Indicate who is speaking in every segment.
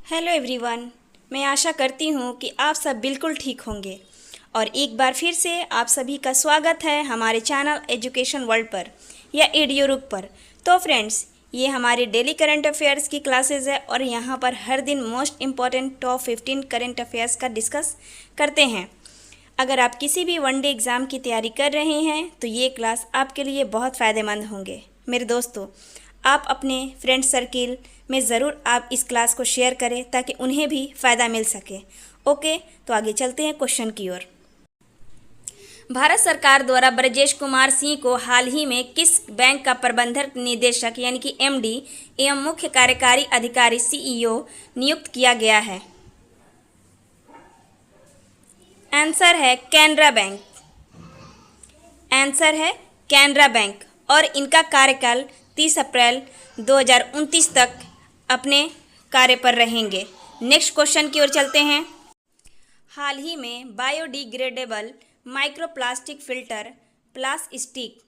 Speaker 1: Hello everyone. मैं आशा करती हूँ कि आप सब बिल्कुल ठीक होंगे और एक बार फिर से आप सभी का स्वागत है हमारे चैनल एजुकेशन वर्ल्ड पर या एडियोरुक पर। तो फ्रेंड्स, ये हमारे डेली करंट अफेयर्स की क्लासेस है और यहाँ पर हर दिन most important top 15 current affairs का डिस्कस करते हैं। अगर आप किसी भी वनडे एग्ज़ाम की तैयारी कर रहे हैं तो ये क्लास आपके लिए बहुत फ़ायदेमंद होंगे। मेरे दोस्तों, आप अपने फ्रेंड सर्किल में ज़रूर आप इस क्लास को शेयर करें ताकि उन्हें भी फ़ायदा मिल सके। ओके, तो आगे चलते हैं क्वेश्चन की ओर। भारत सरकार द्वारा ब्रजेश कुमार सिंह को हाल ही में किस बैंक का प्रबंधक निदेशक यानी कि एमडी एवं मुख्य कार्यकारी अधिकारी सीईओ नियुक्त किया गया है? आंसर है कैनरा बैंक। आंसर है कैनरा बैंक और इनका कार्यकाल 30 अप्रैल 2029 तक अपने कार्य पर रहेंगे। नेक्स्ट क्वेश्चन की ओर चलते हैं। हाल ही में बायोडिग्रेडेबल माइक्रोप्लास्टिक फिल्टर प्लास्टिक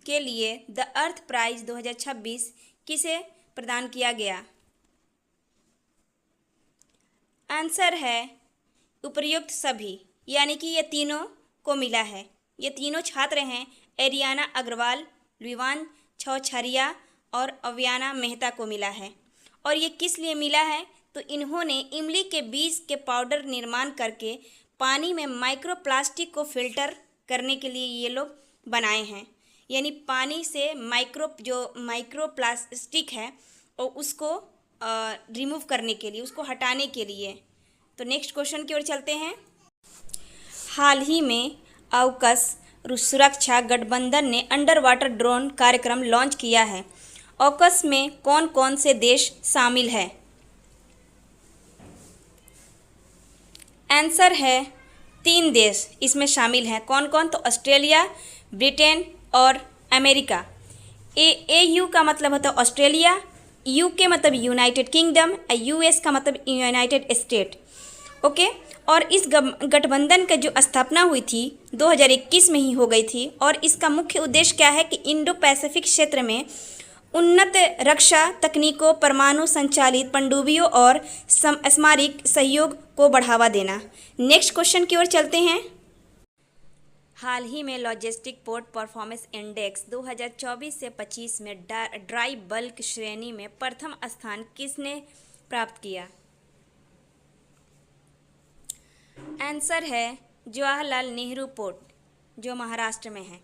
Speaker 1: के लिए द अर्थ प्राइज 2026 किसे प्रदान किया गया? आंसर है उपर्युक्त सभी, यानी कि ये तीनों को मिला है। ये तीनों छात्र हैं, एरियाना अग्रवाल, विवान छौछरिया और अव्याना मेहता को मिला है। और ये किस लिए मिला है? तो इन्होंने इमली के बीज के पाउडर निर्माण करके पानी में माइक्रोप्लास्टिक को फिल्टर करने के लिए ये लोग बनाए हैं, यानी पानी से माइक्रोप्लास्टिक है और उसको रिमूव करने के लिए, उसको हटाने के लिए। तो नेक्स्ट क्वेश्चन की ओर चलते हैं। हाल ही में AUKUS सुरक्षा गठबंधन ने अंडर वाटर ड्रोन कार्यक्रम लॉन्च किया है। AUKUS में कौन कौन से देश शामिल है? आंसर है 3 देश इसमें शामिल हैं। कौन कौन? तो ऑस्ट्रेलिया, ब्रिटेन और अमेरिका। AU का मतलब होता है ऑस्ट्रेलिया, UK मतलब यूनाइटेड किंगडम और US का मतलब यूनाइटेड स्टेट। ओके, और इस गठबंधन का जो स्थापना हुई थी 2021 में ही हो गई थी और इसका मुख्य उद्देश्य क्या है कि इंडो पैसिफिक क्षेत्र में उन्नत रक्षा तकनीकों, परमाणु संचालित पनडुब्बियों और सामरिक सहयोग को बढ़ावा देना। नेक्स्ट क्वेश्चन की ओर चलते हैं। हाल ही में लॉजिस्टिक पोर्ट परफॉर्मेंस इंडेक्स 2024 से 25 में ड्राई बल्क श्रेणी में प्रथम स्थान किसने प्राप्त किया? आंसर है जवाहरलाल नेहरू पोर्ट, जो महाराष्ट्र में है।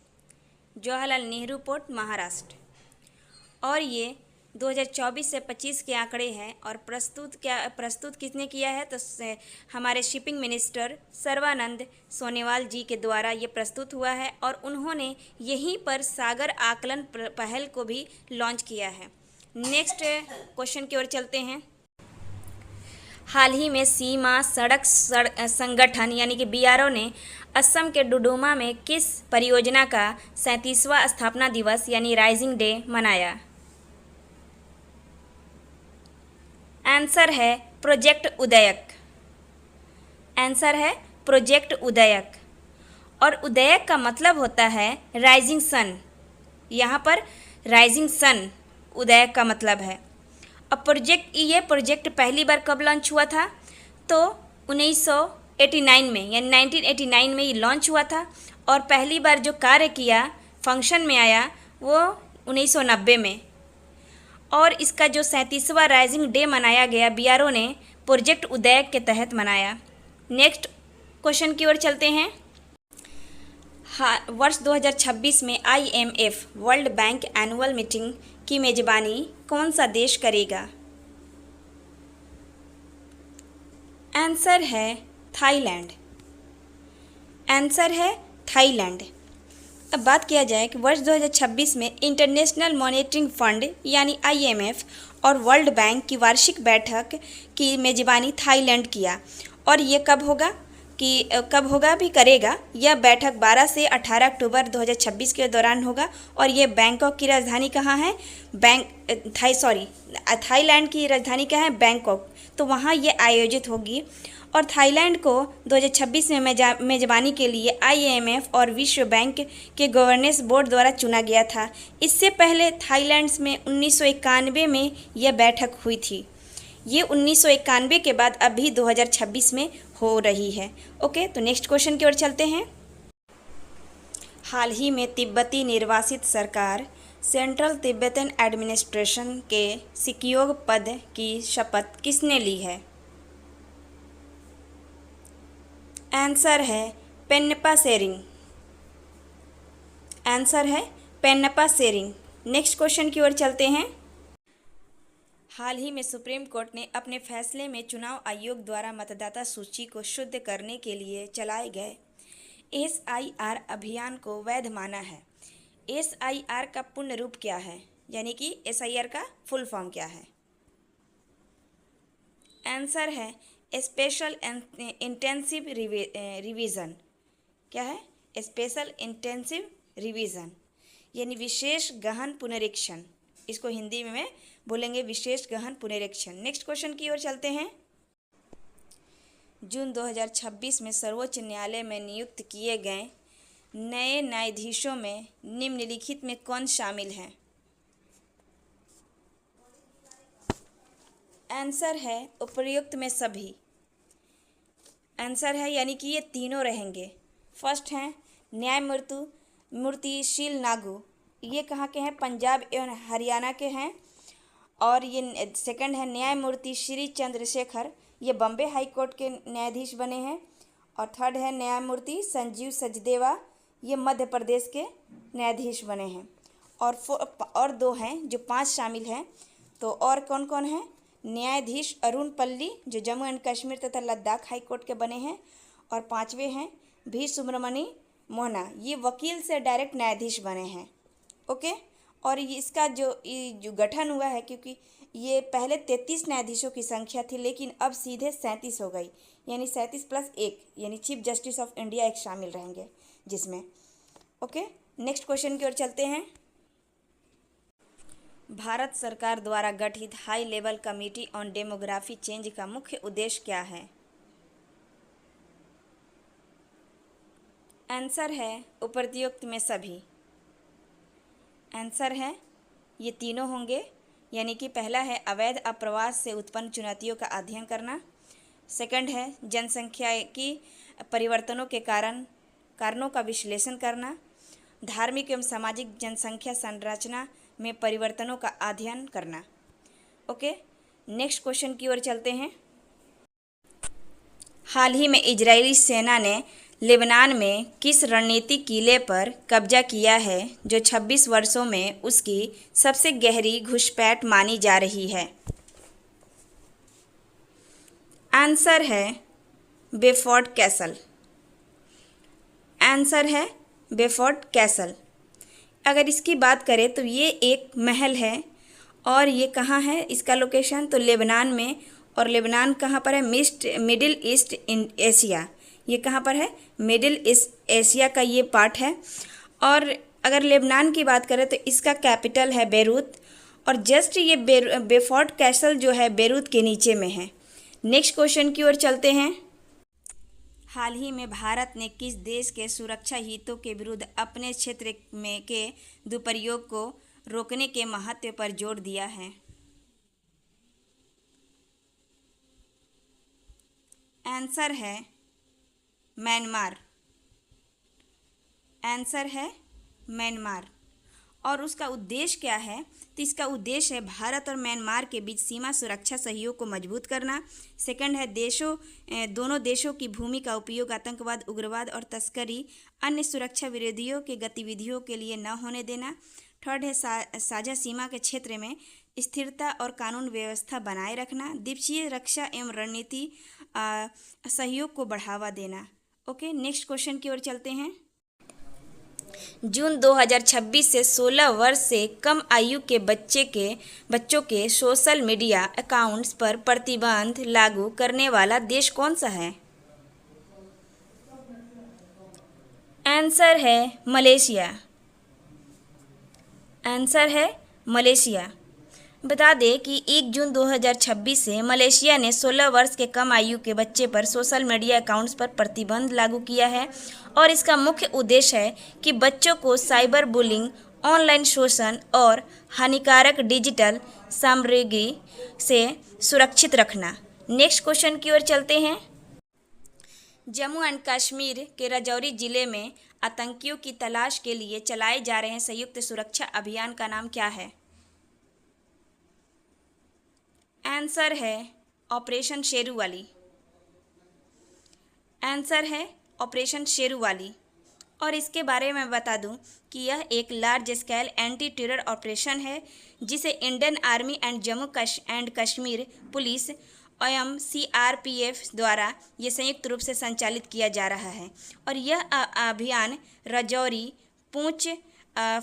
Speaker 1: जवाहरलाल नेहरू पोर्ट महाराष्ट्र। और ये 2024 से 25 के आंकड़े हैं और प्रस्तुत किसने किया है? तो हमारे शिपिंग मिनिस्टर सर्बानंद सोनोवाल जी के द्वारा ये प्रस्तुत हुआ है और उन्होंने यहीं पर सागर आकलन पहल को भी लॉन्च किया है। नेक्स्ट क्वेश्चन की ओर चलते हैं। हाल ही में सीमा सड़क संगठन यानी कि BRO ने असम के डुडुमा में किस परियोजना का 37वां स्थापना दिवस यानी राइजिंग डे मनाया? आंसर है प्रोजेक्ट उदयक। आंसर है प्रोजेक्ट उदयक और उदयक का मतलब होता है राइजिंग सन। यहाँ पर राइजिंग सन उदयक का मतलब है। अब ये प्रोजेक्ट पहली बार कब लॉन्च हुआ था? तो 1989 में, यानी 1989 में ये लॉन्च हुआ था और पहली बार जो कार्य किया, फंक्शन में आया, वो 1990 में। और इसका जो 37वां राइजिंग डे मनाया गया BRO ने प्रोजेक्ट उदयक के तहत मनाया। नेक्स्ट क्वेश्चन की ओर चलते हैं। वर्ष 2026 में IMF world bank annual meeting की मेजबानी कौन सा देश करेगा? आंसर है थाईलैंड। आंसर है थाईलैंड। अब बात किया जाए कि वर्ष 2026 में इंटरनेशनल मॉनेटरी फंड यानी IMF और वर्ल्ड बैंक की वार्षिक बैठक की मेजबानी थाईलैंड किया। और ये कब होगा भी करेगा। यह बैठक 12 से 18 अक्टूबर 2026 के दौरान होगा और ये बैंकॉक की राजधानी कहाँ है? थाईलैंड की राजधानी क्या है? बैंकॉक। तो वहाँ ये आयोजित होगी और थाईलैंड को 2026 में मेजबानी के लिए IMF और विश्व बैंक के गवर्नेंस बोर्ड द्वारा चुना गया था। इससे पहले थाईलैंड में 1991 में यह बैठक हुई थी। ये 1991 के बाद अभी 2026 में हो रही है। ओके, तो नेक्स्ट क्वेश्चन की ओर चलते हैं। हाल ही में तिब्बती निर्वासित सरकार सेंट्रल तिब्बतन एडमिनिस्ट्रेशन के सिकियोग पद की शपथ किसने ली है? आंसर है पेन्नपा सेरिंग। आंसर है पेन्नपा सेरिंग। नेक्स्ट क्वेश्चन की ओर चलते हैं। हाल ही में सुप्रीम कोर्ट ने अपने फैसले में चुनाव आयोग द्वारा मतदाता सूची को शुद्ध करने के लिए चलाए गए SIR अभियान को वैध माना है। SIR का पूर्ण रूप क्या है, यानी कि SIR का फुल फॉर्म क्या है? आंसर है स्पेशल इंटेंसिव रिवीजन। क्या है? स्पेशल इंटेंसिव रिवीजन, यानी विशेष गहन पुनरीक्षण। इसको हिंदी में बोलेंगे विशेष गहन पुनरीक्षण। नेक्स्ट क्वेश्चन की ओर चलते हैं। जून 2026 में सर्वोच्च न्यायालय में नियुक्त किए गए नए न्यायाधीशों में निम्नलिखित में कौन शामिल हैं? आंसर है उपर्युक्त में सभी। आंसर है यानी कि ये तीनों रहेंगे। फर्स्ट हैं न्यायमूर्ति शील नागू, ये कहाँ के हैं? पंजाब एवं हरियाणा के हैं। और ये सेकंड है न्यायमूर्ति श्री चंद्रशेखर, ये बम्बे हाई कोर्ट के न्यायाधीश बने हैं। और थर्ड है न्यायमूर्ति संजीव सचदेवा, ये मध्य प्रदेश के न्यायाधीश बने हैं। और दो हैं जो 5 शामिल हैं। तो और कौन कौन हैं? न्यायाधीश अरुण पल्ली, जो जम्मू एंड कश्मीर तथा लद्दाख हाई कोर्ट के बने हैं। और 5वें हैं भी सुब्रमणि मोहना, ये वकील से डायरेक्ट न्यायाधीश बने हैं। ओके, और इसका जो गठन हुआ है, क्योंकि ये पहले 33 न्यायाधीशों की संख्या थी, लेकिन अब सीधे 37 हो गई, यानी 37 + 1, यानी चीफ जस्टिस ऑफ इंडिया एक शामिल रहेंगे जिसमें। ओके, नेक्स्ट क्वेश्चन की ओर चलते हैं। भारत सरकार द्वारा गठित high level committee on demography change का मुख्य उद्देश्य क्या है? आंसर है उपर्युक्त में सभी। आंसर है ये तीनों होंगे, यानी कि पहला है अवैध अप्रवास से उत्पन्न चुनौतियों का अध्ययन करना। सेकंड है जनसंख्या की परिवर्तनों के कारणों का विश्लेषण करना। धार्मिक एवं सामाजिक जनसंख्या संरचना में परिवर्तनों का अध्ययन करना। ओके, नेक्स्ट क्वेश्चन की ओर चलते हैं। हाल ही में इजरायली सेना ने लेबनान में किस रणनीतिक किले पर कब्जा किया है जो 26 वर्षों में उसकी सबसे गहरी घुसपैठ मानी जा रही है? आंसर है बेफोर्ट कैसल। आंसर है बेफोर्ट कैसल। अगर इसकी बात करें तो ये एक महल है, और ये कहाँ है इसका लोकेशन? तो लेबनान में। और लेबनान कहाँ पर है? Middle east Asia. ये कहाँ पर है? मिडिल ईस्ट एशिया का ये पार्ट है। और अगर लेबनान की बात करें तो इसका कैपिटल है बेरूत, और जस्ट ये बेफोर्ट कैसल जो है बेरूत के नीचे में है। नेक्स्ट क्वेश्चन की ओर चलते हैं। हाल ही में भारत ने किस देश के सुरक्षा हितों के विरुद्ध अपने क्षेत्र में के दुरुपयोग को रोकने के महत्व पर जोर दिया है? आंसर है म्यांमार। आंसर है म्यांमार। और उसका उद्देश्य क्या है? तो इसका उद्देश्य है भारत और म्यांमार के बीच सीमा सुरक्षा सहयोग को मजबूत करना। सेकंड है दोनों देशों की भूमि का उपयोग आतंकवाद, उग्रवाद और तस्करी अन्य सुरक्षा विरोधियों के गतिविधियों के लिए न होने देना। थर्ड है साझा सीमा के क्षेत्र में स्थिरता और कानून व्यवस्था बनाए रखना। द्वीपीय रक्षा एवं रणनीति सहयोग को बढ़ावा देना। ओके, नेक्स्ट क्वेश्चन की ओर चलते हैं। जून 2026 से 16 वर्ष से कम आयु के बच्चों के सोशल मीडिया अकाउंट्स पर प्रतिबंध लागू करने वाला देश कौन सा है? आंसर है मलेशिया। आंसर है मलेशिया। बता दें कि 1 जून 2026 से मलेशिया ने 16 वर्ष के कम आयु के बच्चे पर सोशल मीडिया अकाउंट्स पर प्रतिबंध लागू किया है, और इसका मुख्य उद्देश्य है कि बच्चों को साइबर बुलिंग ऑनलाइन शोषण और हानिकारक डिजिटल सामग्री से सुरक्षित रखना। नेक्स्ट क्वेश्चन की ओर चलते हैं। जम्मू एंड कश्मीर के राजौरी जिले में आतंकियों की तलाश के लिए चलाए जा रहे संयुक्त सुरक्षा अभियान का नाम क्या है? आंसर है ऑपरेशन शेरूवाली। आंसर है ऑपरेशन शेरूवाली। और इसके बारे में बता दूं कि यह एक large scale anti terror operation है जिसे Indian army and Jammu and Kashmir police एवं CRPF द्वारा ये संयुक्त रूप से संचालित किया जा रहा है। और यह अभियान राजौरी, पुंछ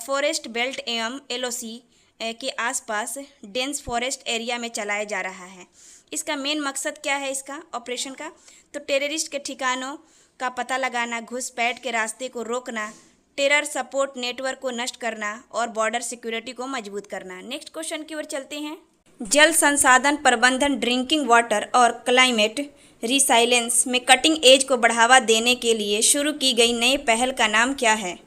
Speaker 1: फॉरेस्ट बेल्ट एवं LOC के आसपास डेंस फॉरेस्ट एरिया में चलाया जा रहा है। इसका मेन मकसद क्या है इसका ऑपरेशन का? तो टेररिस्ट के ठिकानों का पता लगाना, घुसपैठ के रास्ते को रोकना, टेरर सपोर्ट नेटवर्क को नष्ट करना और बॉर्डर सिक्योरिटी को मजबूत करना। नेक्स्ट क्वेश्चन की ओर चलते हैं। जल संसाधन प्रबंधन, ड्रिंकिंग वाटर और क्लाइमेट रिसाइलेंस में कटिंग एज को बढ़ावा देने के लिए शुरू की गई नई पहल का नाम क्या है?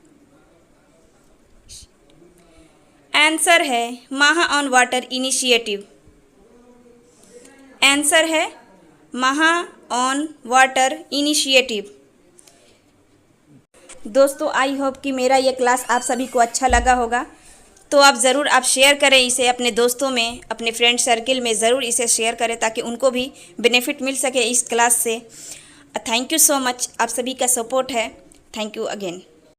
Speaker 1: आंसर है महा ऑन वाटर इनिशिएटिव। आंसर है महा ऑन वाटर इनिशिएटिव। दोस्तों, आई होप कि मेरा ये क्लास आप सभी को अच्छा लगा होगा। तो आप ज़रूर शेयर करें इसे अपने दोस्तों में, अपने फ्रेंड सर्किल में ज़रूर इसे शेयर करें ताकि उनको भी बेनिफिट मिल सके इस क्लास से। थैंक यू सो मच, आप सभी का सपोर्ट है। Thank you again.